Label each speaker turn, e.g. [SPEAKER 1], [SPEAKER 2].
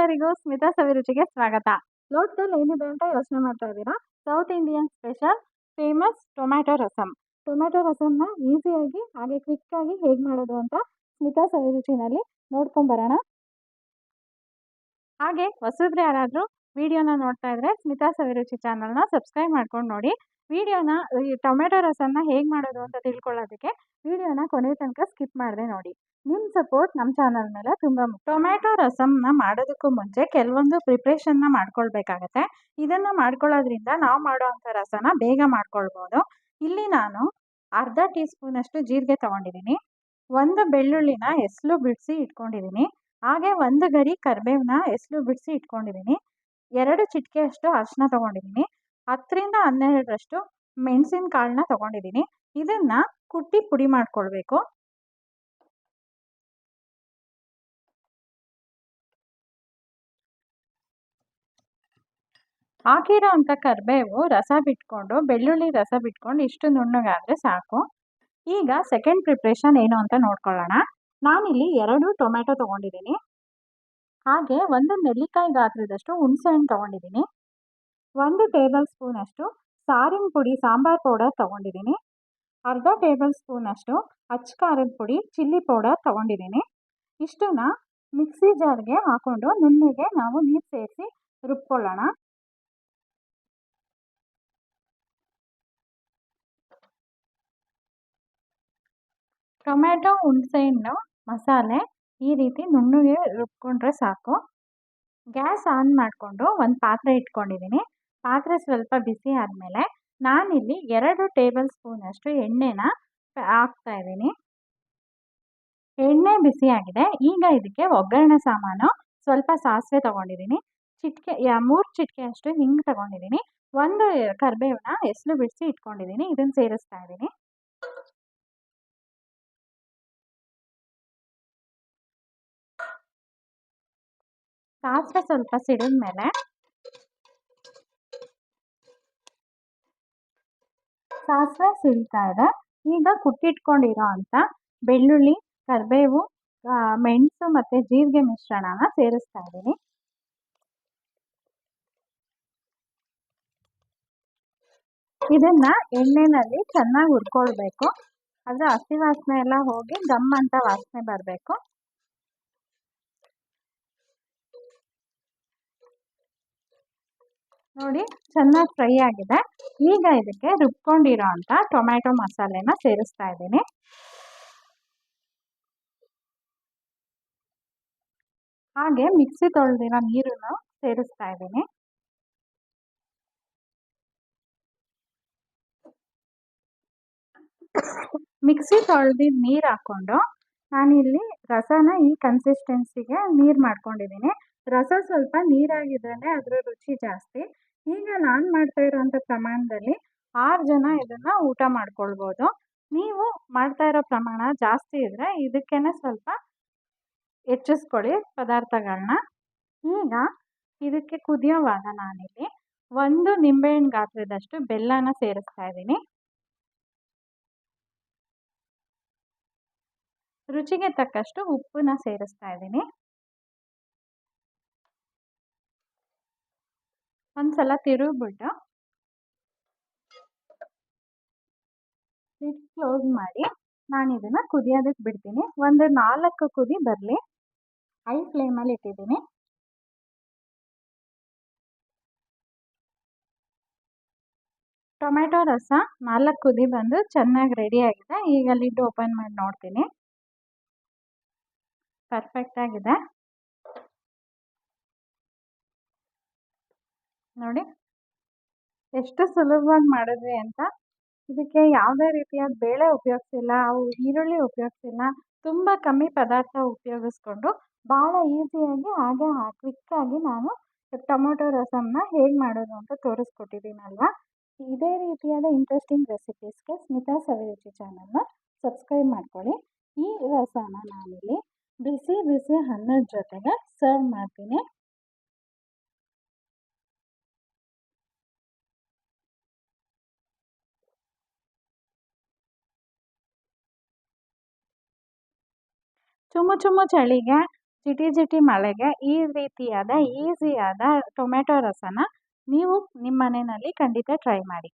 [SPEAKER 1] ಎಲ್ಲರಿಗೂ ಸ್ಮಿತಾ ಸವಿರುಚಿಗೆ ಸ್ವಾಗತ. ಲೋಟದಲ್ಲಿ ಏನಿದೆ ಅಂತ ಯೋಚನೆ ಮಾಡ್ತಾ ಇದ್ದೀರಾ? South Indian special famous tomato rasam. Tomato ರಸಮ್ನ ಈಸಿಯಾಗಿ ಹಾಗೆ ಕ್ವಿಕ್ಕಾಗಿ ಹೇಗೆ ಮಾಡೋದು ಅಂತ ಸ್ಮಿತಾ ಸವಿರುಚಿನಲ್ಲಿ ನೋಡ್ಕೊಂಬರೋಣ. ಹಾಗೆ ಹೊಸಬ್ರು ಯಾರಾದರೂ ವಿಡಿಯೋನ ನೋಡ್ತಾ ಇದ್ರೆ ಸ್ಮಿತಾ ಸವಿರುಚಿ ಚಾನಲ್ನ ಸಬ್ಸ್ಕ್ರೈಬ್ ಮಾಡ್ಕೊಂಡು ನೋಡಿ. ವಿಡಿಯೋನ ಈ ಟೊಮ್ಯಾಟೊ ರಸಮ್ನ ಹೇಗೆ ಮಾಡೋದು ಅಂತ ತಿಳ್ಕೊಳ್ಳೋದಕ್ಕೆ ವಿಡಿಯೋನ ಕೊನೆ ತನಕ ಸ್ಕಿಪ್ ಮಾಡದೆ ನೋಡಿ. ನಿಮ್ಮ ಸಪೋರ್ಟ್ ನಮ್ಮ ಚಾನಲ್ ಮೇಲೆ ತುಂಬ ಮುಖ್ಯ. ಟೊಮ್ಯಾಟೊ ರಸಮ್ನ ಮಾಡೋದಕ್ಕೂ ಮುಂಚೆ ಕೆಲವೊಂದು ಪ್ರಿಪ್ರೇಷನ್ನ ಮಾಡ್ಕೊಳ್ಬೇಕಾಗತ್ತೆ. ಇದನ್ನು ಮಾಡ್ಕೊಳ್ಳೋದ್ರಿಂದ ನಾವು ಮಾಡೋವಂಥ ರಸನ ಬೇಗ ಮಾಡ್ಕೊಳ್ಬೋದು. ಇಲ್ಲಿ ನಾನು ಅರ್ಧ ಟೀ ಸ್ಪೂನಷ್ಟು ಜೀರಿಗೆ ತೊಗೊಂಡಿದ್ದೀನಿ, ಒಂದು ಬೆಳ್ಳುಳ್ಳಿನ ಎಸ್ಲು ಬಿಡಿಸಿ ಇಟ್ಕೊಂಡಿದ್ದೀನಿ, ಹಾಗೆ ಒಂದು ಗರಿ ಕರಿಬೇವನ್ನ ಎಸ್ಲು ಬಿಡಿಸಿ ಇಟ್ಕೊಂಡಿದ್ದೀನಿ, 2 ಚಿಟಿಕೆಯಷ್ಟು ಅರಿಶಿನ ತೊಗೊಂಡಿದ್ದೀನಿ, 10ರಿಂದ 12ರಷ್ಟು ಮೆಣಸಿನಕಾಳನ್ನ ತೊಗೊಂಡಿದ್ದೀನಿ. ಇದನ್ನು ಕುಟ್ಟಿ ಪುಡಿ ಮಾಡ್ಕೊಳ್ಬೇಕು. ಹಾಕಿರೋ ಅಂಥ ಕರಿಬೇವು ರಸ ಬಿಟ್ಕೊಂಡು, ಬೆಳ್ಳುಳ್ಳಿ ರಸ ಬಿಟ್ಕೊಂಡು ಇಷ್ಟು ನುಣ್ಣಗಾದರೆ ಸಾಕು. ಈಗ ಸೆಕೆಂಡ್ ಪ್ರಿಪ್ರೇಷನ್ ಏನು ಅಂತ ನೋಡ್ಕೊಳ್ಳೋಣ. ನಾನಿಲ್ಲಿ 2 ಟೊಮ್ಯಾಟೊ ತೊಗೊಂಡಿದ್ದೀನಿ, ಹಾಗೆ 1 ನೆಲ್ಲಿಕಾಯಿ ಗಾತ್ರದಷ್ಟು ಹುಣಸೆಹಣ್ಣು ತೊಗೊಂಡಿದ್ದೀನಿ, 1 ಟೇಬಲ್ ಸ್ಪೂನಷ್ಟು ಸಾರಿನ ಪುಡಿ ಸಾಂಬಾರ್ ಪೌಡರ್ ತೊಗೊಂಡಿದ್ದೀನಿ, ಅರ್ಧ ಟೇಬಲ್ ಸ್ಪೂನಷ್ಟು ಅಚ್ಚ ಖಾರದ ಪುಡಿ ಚಿಲ್ಲಿ ಪೌಡರ್ ತೊಗೊಂಡಿದ್ದೀನಿ. ಇಷ್ಟನ್ನ ಮಿಕ್ಸಿ ಜಾರ್ಗೆ ಹಾಕ್ಕೊಂಡು ನುಣ್ಣಗೆ ನಾವು ನೀರು ಸೇರಿಸಿ ರುಬ್ಕೊಳ್ಳೋಣ. ಟೊಮ್ಯಾಟೊ ಹುಣಸೆಹಣ್ಣು ಮಸಾಲೆ ಈ ರೀತಿ ನುಣ್ಣಗೆ ರುಬ್ಕೊಂಡ್ರೆ ಸಾಕು. ಗ್ಯಾಸ್ ಆನ್ ಮಾಡಿಕೊಂಡು ಒಂದು ಪಾತ್ರೆ ಇಟ್ಕೊಂಡಿದ್ದೀನಿ. ಪಾತ್ರೆ ಸ್ವಲ್ಪ ಬಿಸಿ ಆದಮೇಲೆ ನಾನಿಲ್ಲಿ 2 ಟೇಬಲ್ ಸ್ಪೂನಷ್ಟು ಎಣ್ಣೆನ ಹಾಕ್ತಾ ಇದ್ದೀನಿ. ಎಣ್ಣೆ ಬಿಸಿಯಾಗಿದೆ. ಈಗ ಇದಕ್ಕೆ ಒಗ್ಗರಣೆ ಸಾಮಾನು ಸ್ವಲ್ಪ ಸಾಸಿವೆ ತೊಗೊಂಡಿದ್ದೀನಿ, 3 ಚಿಟಿಕೆಯಷ್ಟು ಹಿಂಗೆ ತೊಗೊಂಡಿದ್ದೀನಿ, 1 ಕರಿಬೇವನ್ನ ಎಸ್ಲು ಬಿಡಿಸಿ ಇಟ್ಕೊಂಡಿದ್ದೀನಿ. ಇದನ್ನು ಸೇರಿಸ್ತಾ ಇದ್ದೀನಿ. ಸಾಸಿವೆ ಸ್ವಲ್ಪ ಸಿಡಿದ ಮೇಲೆ ಸಾಸಿವೆ ಸಿಡಿತಾ ಇದೆ. ಈಗ ಕುಟ್ಟಿಟ್ಕೊಂಡಿರೋ ಅಂಥ ಬೆಳ್ಳುಳ್ಳಿ, ಕರಿಬೇವು, ಮೆಣಸು ಮತ್ತು ಜೀರಿಗೆ ಮಿಶ್ರಣನ ಸೇರಿಸ್ತಾ ಇದ್ದೀನಿ. ಇದನ್ನು ಎಣ್ಣೆಯಲ್ಲಿ ಚೆನ್ನಾಗಿ ಹುರ್ಕೊಳ್ಬೇಕು. ಅದರ ಹಸಿ ವಾಸನೆ ಎಲ್ಲ ಹೋಗಿ ಗಮ್ ಅಂತ ವಾಸನೆ ಬರಬೇಕು. ನೋಡಿ, ಚೆನ್ನಾಗಿ ಫ್ರೈ ಆಗಿದೆ. ಈಗ ಇದಕ್ಕೆ ರುಬ್ಕೊಂಡಿರೋ ಅಂಥ ಟೊಮ್ಯಾಟೊ ಮಸಾಲೆನ ಸೇರಿಸ್ತಾ ಇದ್ದೀನಿ. ಹಾಗೆ ಮಿಕ್ಸಿ ತೊಳೆದಿರೋ ನೀರನ್ನು ಸೇರಿಸ್ತಾ ಇದ್ದೀನಿ. ಮಿಕ್ಸಿ ತೊಳೆದಿದ್ದ ನೀರು ಹಾಕ್ಕೊಂಡು ನಾನಿಲ್ಲಿ ರಸನ ಈ ಕನ್ಸಿಸ್ಟೆನ್ಸಿಗೆ ನೀರು ಮಾಡ್ಕೊಂಡಿದ್ದೀನಿ. ರಸ ಸ್ವಲ್ಪ ನೀರಾಗಿದ್ರೇ ಅದರ ರುಚಿ ಜಾಸ್ತಿ. ಈಗ ನಾನು ಮಾಡ್ತಾ ಇರೋಂಥ ಪ್ರಮಾಣದಲ್ಲಿ 6 ಜನ ಇದನ್ನು ಊಟ ಮಾಡ್ಕೊಳ್ಬೋದು. ನೀವು ಮಾಡ್ತಾ ಇರೋ ಪ್ರಮಾಣ ಜಾಸ್ತಿ ಇದ್ದರೆ ಇದಕ್ಕೇ ಸ್ವಲ್ಪ ಹೆಚ್ಚಿಸ್ಕೊಳ್ಳಿ ಪದಾರ್ಥಗಳನ್ನ. ಈಗ ಇದಕ್ಕೆ ಕುದಿಯೋವಾಗ ನಾನಿಲ್ಲಿ 1 ನಿಂಬೆಹಣ್ಣು ಗಾತ್ರದಷ್ಟು ಬೆಲ್ಲನ ಸೇರಿಸ್ತಾ ಇದ್ದೀನಿ. ರುಚಿಗೆ ತಕ್ಕಷ್ಟು ಉಪ್ಪನ್ನ ಸೇರಿಸ್ತಾ ಇದ್ದೀನಿ. ಒಂದ್ಸಲ ತಿರುಗಿಬಿಟ್ಟು ಲಿಡ್ ಕ್ಲೋಸ್ ಮಾಡಿ ನಾನು ಇದನ್ನು ಕುದಿಯೋದಕ್ಕೆ ಬಿಡ್ತೀನಿ. ಒಂದು 4 ಕುದಿ ಬರಲಿ. ಹೈ ಫ್ಲೇಮಲ್ಲಿ ಇಟ್ಟಿದ್ದೀನಿ. ಟೊಮ್ಯಾಟೊ ರಸ 4 ಕುದಿ ಬಂದು ಚೆನ್ನಾಗಿ ರೆಡಿಯಾಗಿದೆ. ಈಗ ಲಿಡ್ ಓಪನ್ ಮಾಡಿ ನೋಡ್ತೀನಿ. ಪರ್ಫೆಕ್ಟಾಗಿದೆ ನೋಡಿ, ಎಷ್ಟು ಸುಲಭವಾಗಿ ಮಾಡಿದ್ವಿ ಅಂತ. ಇದಕ್ಕೆ ಯಾವುದೇ ರೀತಿಯಾದ ಬೇಳೆ ಉಪಯೋಗಿಸಿಲ್ಲ, ಈರುಳ್ಳಿ ಉಪಯೋಗಿಸಿಲ್ಲ, ತುಂಬ ಕಮ್ಮಿ ಪದಾರ್ಥ ಉಪಯೋಗಿಸ್ಕೊಂಡು ಭಾಳ ಈಸಿಯಾಗಿ ಹಾಗೆ ಕ್ವಿಕ್ಕಾಗಿ ನಾನು ಟೊಮೊಟೊ ರಸಮ್ನ ಹೇಗೆ ಮಾಡೋದು ಅಂತ ತೋರಿಸ್ಕೊಟ್ಟಿದ್ದೀನಲ್ವ. ಇದೇ ರೀತಿಯಾದ ಇಂಟ್ರೆಸ್ಟಿಂಗ್ ರೆಸಿಪೀಸ್ಗೆ ಸ್ಮಿತಾ ಸವಿರುಚಿ ಚಾನಲ್ನ ಸಬ್ಸ್ಕ್ರೈಬ್ ಮಾಡ್ಕೊಳ್ಳಿ. ಈ ರಸನ ನಾನಿಲ್ಲಿ ಬಿಸಿ ಬಿಸಿ ಅನ್ನದ ಜೊತೆಗೆ ಸರ್ವ್ ಮಾಡ್ತೀನಿ. ಚುಮ್ಮು ಚಳಿಗೆ ಜಿಟಿ ಜಿಟಿ ಮಳೆಗೆ ಈ ರೀತಿಯಾದ ಈಸಿಯಾದ ಟೊಮೆಟೊ ರಸನ ನೀವು ನಿಮ್ಮ ಮನೆಯಲ್ಲಿ ಖಂಡಿತ ಟ್ರೈ ಮಾಡಿ.